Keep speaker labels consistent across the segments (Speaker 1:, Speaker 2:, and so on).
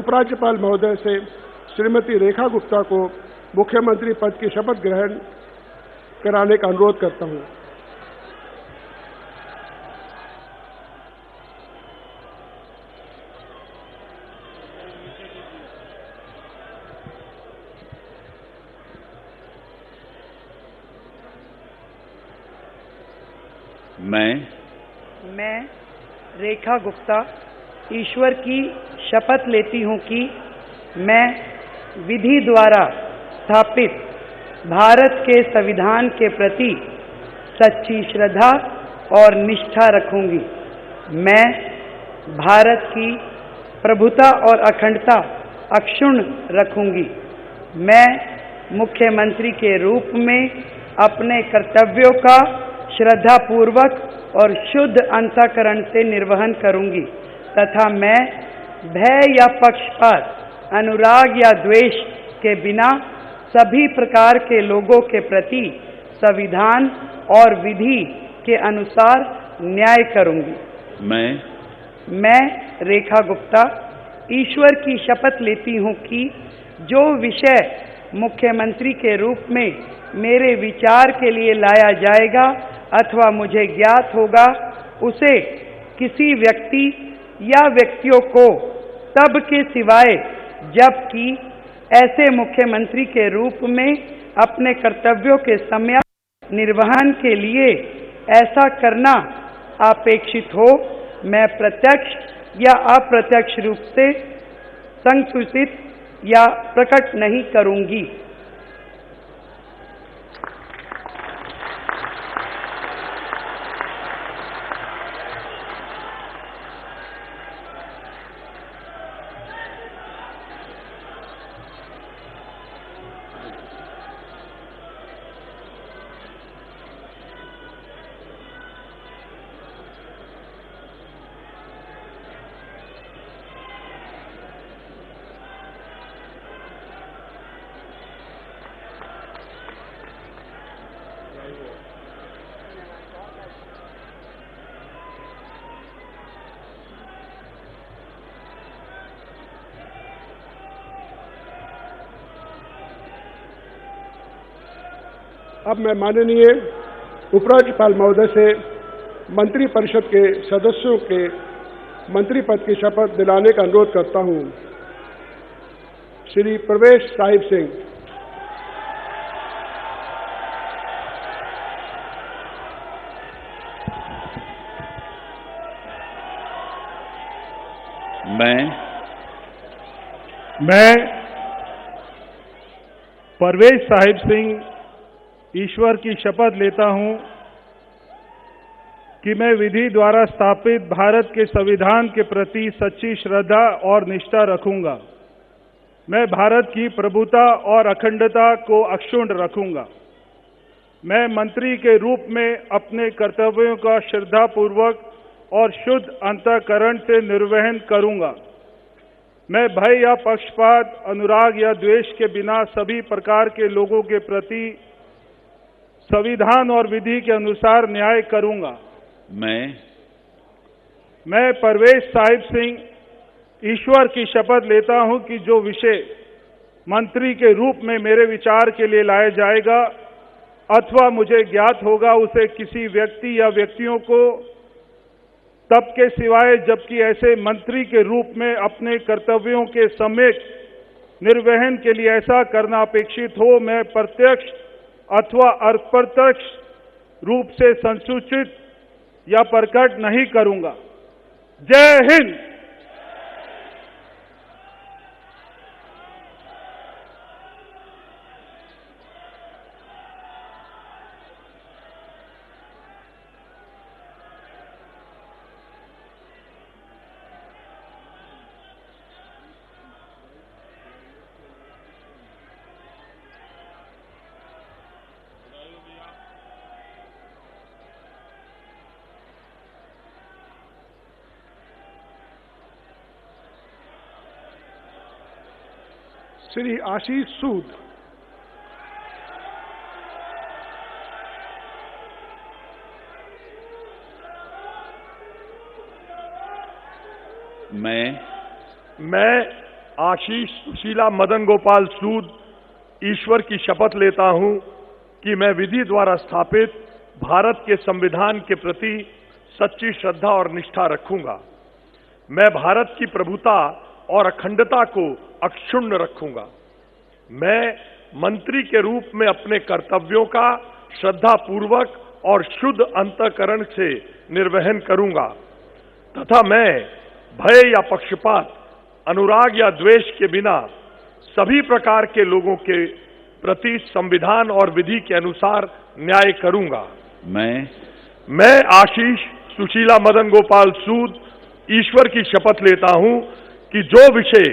Speaker 1: उपराज्यपाल महोदय से श्रीमती रेखा गुप्ता को मुख्यमंत्री पद की शपथ ग्रहण कराने का अनुरोध करता हूं।
Speaker 2: मैं रेखा गुप्ता ईश्वर की शपथ लेती हूँ कि मैं विधि द्वारा स्थापित भारत के संविधान के प्रति सच्ची श्रद्धा और निष्ठा रखूंगी। मैं भारत की प्रभुता और अखंडता अक्षुण्ण रखूंगी। मैं मुख्यमंत्री के रूप में अपने कर्तव्यों का श्रद्धापूर्वक और शुद्ध अंतःकरण से निर्वहन करूंगी तथा मैं भय या पक्षपात, अनुराग या द्वेष के बिना सभी प्रकार के लोगों के प्रति संविधान और विधि के अनुसार न्याय करूंगी। मैं रेखा गुप्ता ईश्वर की शपथ लेती हूँ कि जो विषय मुख्यमंत्री के रूप में मेरे विचार के लिए लाया जाएगा अथवा मुझे ज्ञात होगा, उसे किसी व्यक्ति या व्यक्तियों को तब के सिवाय जबकि ऐसे मुख्यमंत्री के रूप में अपने कर्तव्यों के सम्यक निर्वहन के लिए ऐसा करना अपेक्षित हो, मैं प्रत्यक्ष या अप्रत्यक्ष रूप से संसूचित या प्रकट नहीं करूंगी।
Speaker 1: अब मैं माननीय उपराज्यपाल महोदय से मंत्री परिषद के सदस्यों के मंत्री पद की शपथ दिलाने का अनुरोध करता हूं। श्री प्रवेश साहिब सिंह,
Speaker 3: मैं परवेज साहिब सिंह ईश्वर की शपथ लेता हूं कि मैं विधि द्वारा स्थापित भारत के संविधान के प्रति सच्ची श्रद्धा और निष्ठा रखूंगा। मैं भारत की प्रभुता और अखंडता को अक्षुण्ण रखूंगा। मैं मंत्री के रूप में अपने कर्तव्यों का श्रद्धापूर्वक और शुद्ध अंतःकरण से निर्वहन करूंगा। मैं भय या पक्षपात, अनुराग या द्वेष के बिना सभी प्रकार के लोगों के प्रति संविधान और विधि के अनुसार न्याय करूंगा। मैं परवेज साहिब सिंह ईश्वर की शपथ लेता हूं कि जो विषय मंत्री के रूप में मेरे विचार के लिए लाया जाएगा अथवा मुझे ज्ञात होगा, उसे किसी व्यक्ति या व्यक्तियों को तब के सिवाय जबकि ऐसे मंत्री के रूप में अपने कर्तव्यों के सम्यक निर्वहन के लिए ऐसा करना अपेक्षित हो, मैं प्रत्यक्ष अथवा अप्रत्यक्ष रूप से संसूचित या प्रकट नहीं करूंगा। जय हिंद।
Speaker 1: श्री आशीष सूद,
Speaker 4: मैं आशीष सुशीला मदन गोपाल सूद ईश्वर की शपथ लेता हूं कि मैं विधि द्वारा स्थापित भारत के संविधान के प्रति सच्ची श्रद्धा और निष्ठा रखूंगा। मैं भारत की प्रभुता और अखंडता को अक्षुण्ण रखूंगा। मैं मंत्री के रूप में अपने कर्तव्यों का श्रद्धापूर्वक और शुद्ध अंतःकरण से निर्वहन करूंगा तथा मैं भय या पक्षपात, अनुराग या द्वेष के बिना सभी प्रकार के लोगों के प्रति संविधान और विधि के अनुसार न्याय करूंगा। मैं आशीष सुशीला मदन गोपाल सूद ईश्वर की शपथ लेता हूं कि जो विषय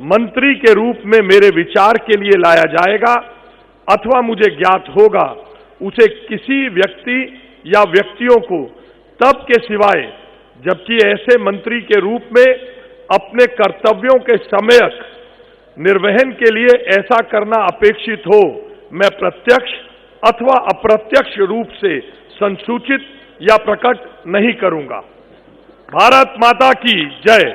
Speaker 4: मंत्री के रूप में मेरे विचार के लिए लाया जाएगा अथवा मुझे ज्ञात होगा, उसे किसी व्यक्ति या व्यक्तियों को तब के सिवाय जबकि ऐसे मंत्री के रूप में अपने कर्तव्यों के सम्यक निर्वहन के लिए ऐसा करना अपेक्षित हो, मैं प्रत्यक्ष अथवा अप्रत्यक्ष रूप से संसूचित या प्रकट नहीं करूंगा। भारत माता की जय।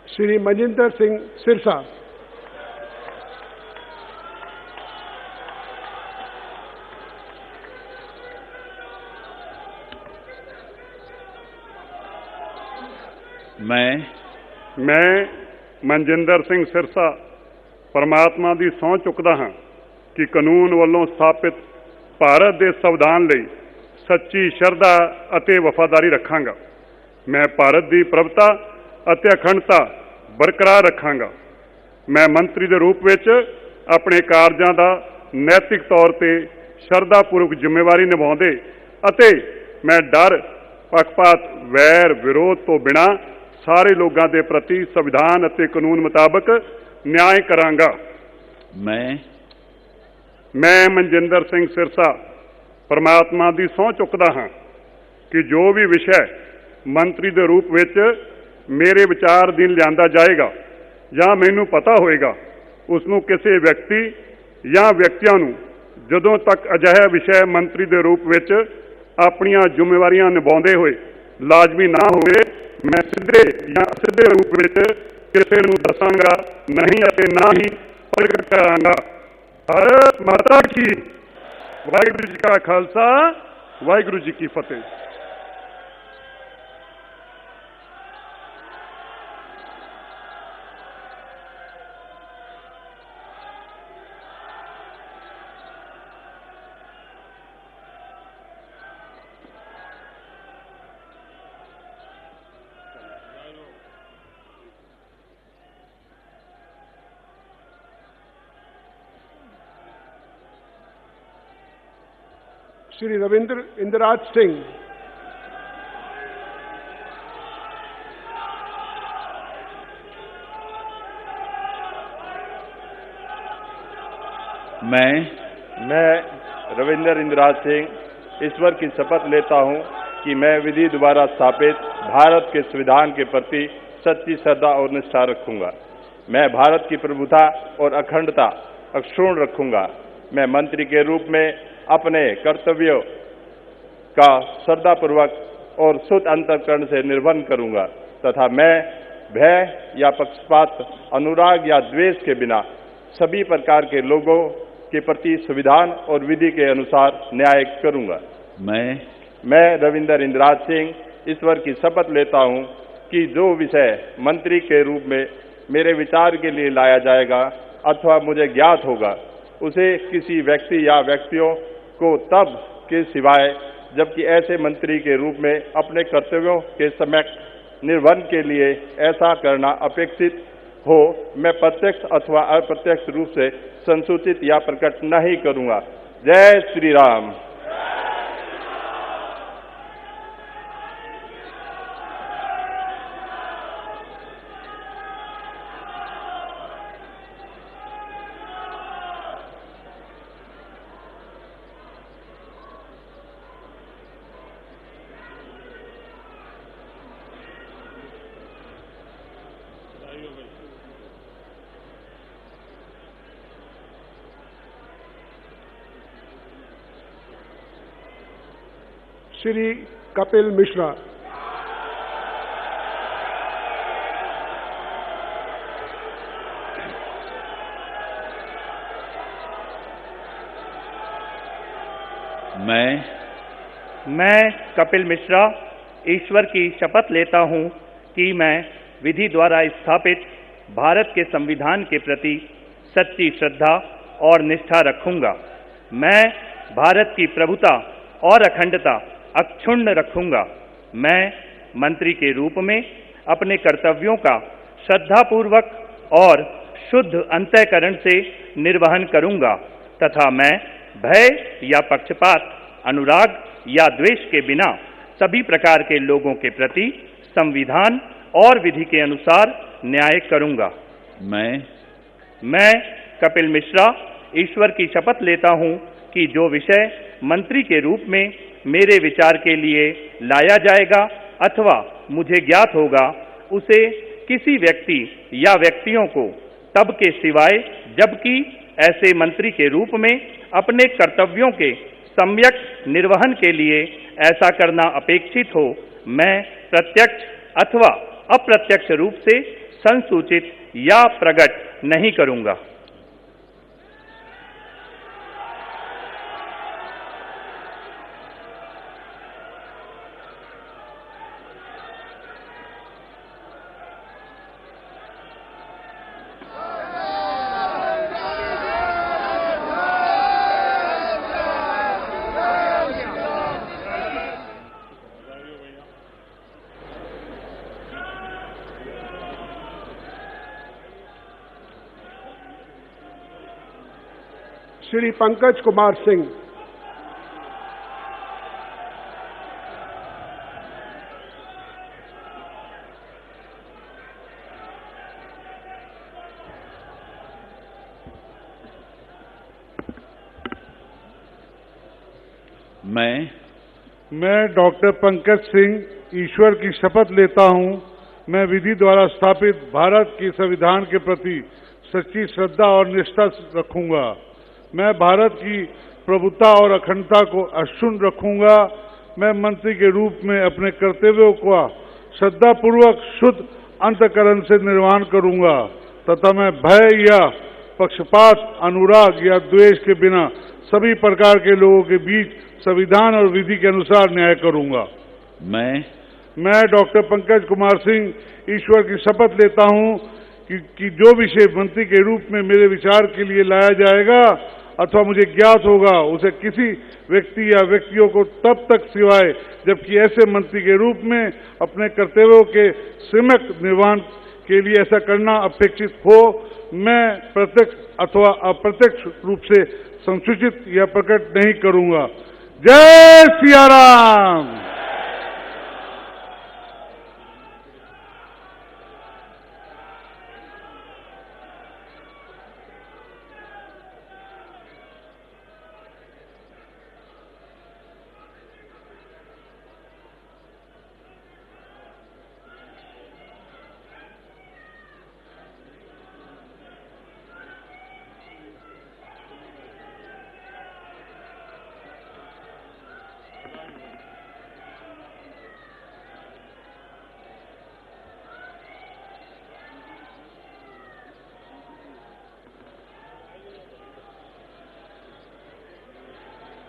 Speaker 1: श्री मनजिंदर सिंह सिरसा।
Speaker 5: मैं मनजिंदर सिंह सिरसा परमात्मा ਦੀ ਸਹੁੰ ਚੁੱਕਦਾ ਹਾਂ ਕਿ ਕਾਨੂੰਨ ਵੱਲੋਂ ਸਥਾਪਿਤ ਭਾਰਤ ਦੇ ਸੰਵਿਧਾਨ ਲਈ ਸੱਚੀ ਸ਼ਰਧਾ ਅਤੇ ਵਫਾਦਾਰੀ ਰੱਖਾਂਗਾ। ਮੈਂ ਭਾਰਤ ਦੀ ਪ੍ਰਭੁਤਾ ਅਤੇ ਅਖੰਡਤਾ ਬਰਕਰਾਰ ਰੱਖਾਂਗਾ। ਮੈਂ ਮੰਤਰੀ ਦੇ ਰੂਪ ਵਿੱਚ ਆਪਣੇ ਕਾਰਜਾਂ ਦਾ ਨੈਤਿਕ ਤੌਰ ਤੇ ਸ਼ਰਧਾਪੂਰਵਕ ਜ਼ਿੰਮੇਵਾਰੀ ਨਿਭਾਉਂਦੇ ਅਤੇ ਮੈਂ ਡਰ, ਪੱਖਪਾਤ, ਵੈਰ, ਵਿਰੋਧ ਤੋਂ ਬਿਨਾਂ ਸਾਰੇ ਲੋਕਾਂ ਦੇ ਪ੍ਰਤੀ ਸੰਵਿਧਾਨ ਅਤੇ ਕਾਨੂੰਨ ਮੁਤਾਬਕ ਨਿਆਂ ਕਰਾਂਗਾ। ਮੈਂ ਮਨਜਿੰਦਰ ਸਿੰਘ ਸਿਰਸਾ ਪਰਮਾਤਮਾ ਦੀ ਸਹੁੰ ਚੁੱਕਦਾ ਹਾਂ ਕਿ ਜੋ ਵੀ ਵਿਸ਼ਾ ਮੰਤਰੀ ਦੇ ਰੂਪ ਵਿੱਚ ਮੇਰੇ ਵਿਚਾਰ ਅਧੀਨ ਲਿਆਂਦਾ ਜਾਏਗਾ ਜਾਂ ਮੈਨੂੰ ਪਤਾ ਹੋਏਗਾ, ਉਸ ਨੂੰ ਕਿਸੇ ਵਿਅਕਤੀ ਜਾਂ ਵਿਅਕਤੀਆਂ ਨੂੰ ਜਦੋਂ ਤੱਕ ਅਜਿਹਾ ਵਿਸ਼ਾ ਮੰਤਰੀ ਦੇ ਰੂਪ ਵਿੱਚ ਆਪਣੀਆਂ ਜ਼ਿੰਮੇਵਾਰੀਆਂ ਨਿਭਾਉਂਦੇ ਹੋਏ ਲਾਜ਼ਮੀ ਨਾ ਹੋਵੇ, ਮੈਂ ਸਿੱਧੇ ਜਾਂ ਅਸਿੱਧੇ ਰੂਪ ਵਿੱਚ ਕਿਸੇ ਨੂੰ ਦੱਸਾਂਗਾ ਨਹੀਂ ਅਤੇ ਨਾ ਹੀ ਪ੍ਰਗਟ ਕਰਾਂਗਾ। ਭਾਰਤ ਮਾਤਾ ਕੀ। ਵਾਹਿਗੁਰੂ ਜੀ ਕਾ ਖਾਲਸਾ, ਵਾਹਿਗੁਰੂ ਜੀ ਕੀ ਫਤਿਹ।
Speaker 1: श्री रविंद्र इंद्राज सिंह।
Speaker 6: मैं रविंद्र इंद्राज सिंह ईश्वर की शपथ लेता हूं कि मैं विधि द्वारा स्थापित भारत के संविधान के प्रति सच्ची श्रद्धा और निष्ठा रखूंगा। मैं भारत की प्रभुता और अखंडता अक्षुण्ण रखूंगा। मैं मंत्री के रूप में अपने कर्तव्यों का श्रद्धापूर्वक और शुद्ध अंतःकरण से निर्वहन करूंगा तथा मैं भय या पक्षपात, अनुराग या द्वेष के बिना सभी प्रकार के लोगों के प्रति संविधान और विधि के अनुसार न्याय करूंगा। मैं रविंद्र इंद्राज सिंह ईश्वर की शपथ लेता हूं कि जो विषय मंत्री के रूप में मेरे विचार के लिए लाया जाएगा अथवा मुझे ज्ञात होगा, उसे किसी व्यक्ति या व्यक्तियों को तब के सिवाय जबकि ऐसे मंत्री के रूप में अपने कर्तव्यों के सम्यक निर्वहन के लिए ऐसा करना अपेक्षित हो, मैं प्रत्यक्ष अथवा अप्रत्यक्ष रूप से संसूचित या प्रकट नहीं करूंगा। जय श्री राम।
Speaker 1: श्री कपिल मिश्रा।
Speaker 7: मैं कपिल मिश्रा ईश्वर की शपथ लेता हूं कि मैं विधि द्वारा स्थापित भारत के संविधान के प्रति सच्ची श्रद्धा और निष्ठा रखूंगा। मैं भारत की प्रभुता और अखंडता अक्षुण्ण रखूंगा। मैं मंत्री के रूप में अपने कर्तव्यों का श्रद्धापूर्वक और शुद्ध अंतःकरण से निर्वहन करूंगा तथा मैं भय या पक्षपात, अनुराग या द्वेष के बिना सभी प्रकार के लोगों के प्रति संविधान और विधि के अनुसार न्याय करूंगा। मैं कपिल मिश्रा ईश्वर की शपथ लेता हूं कि जो विषय मंत्री के रूप में मेरे विचार के लिए लाया जाएगा अथवा मुझे ज्ञात होगा, उसे किसी व्यक्ति या व्यक्तियों को तब के सिवाय जबकि ऐसे मंत्री के रूप में अपने कर्तव्यों के सम्यक निर्वहन के लिए ऐसा करना अपेक्षित हो, मैं प्रत्यक्ष अथवा अप्रत्यक्ष रूप से संसूचित या प्रकट नहीं करूंगा।
Speaker 1: श्री पंकज कुमार सिंह।
Speaker 3: मैं डॉक्टर पंकज सिंह ईश्वर की शपथ लेता हूं, मैं विधि द्वारा स्थापित भारत के संविधान के प्रति सच्ची श्रद्धा और निष्ठा रखूंगा। मैं भारत की प्रभुता और अखंडता को अक्षुण्ण रखूंगा। मैं मंत्री के रूप में अपने कर्तव्यों का श्रद्धापूर्वक शुद्ध अंतःकरण से निर्वहन करूंगा तथा मैं भय या पक्षपात, अनुराग या द्वेष के बिना सभी प्रकार के लोगों के बीच संविधान और विधि के अनुसार न्याय करूंगा। मैं डॉक्टर पंकज कुमार सिंह ईश्वर की शपथ लेता हूं कि जो विषय मंत्री के रूप में मेरे विचार के लिए लाया जाएगा अथवा मुझे ज्ञात होगा, उसे किसी व्यक्ति या व्यक्तियों को तब तक सिवाय जबकि ऐसे मंत्री के रूप में अपने कर्तव्यों के सम्यक निर्वहन के लिए ऐसा करना अपेक्षित हो, मैं प्रत्यक्ष अथवा अप्रत्यक्ष रूप से संसूचित या प्रकट नहीं करूंगा। जय सिया राम।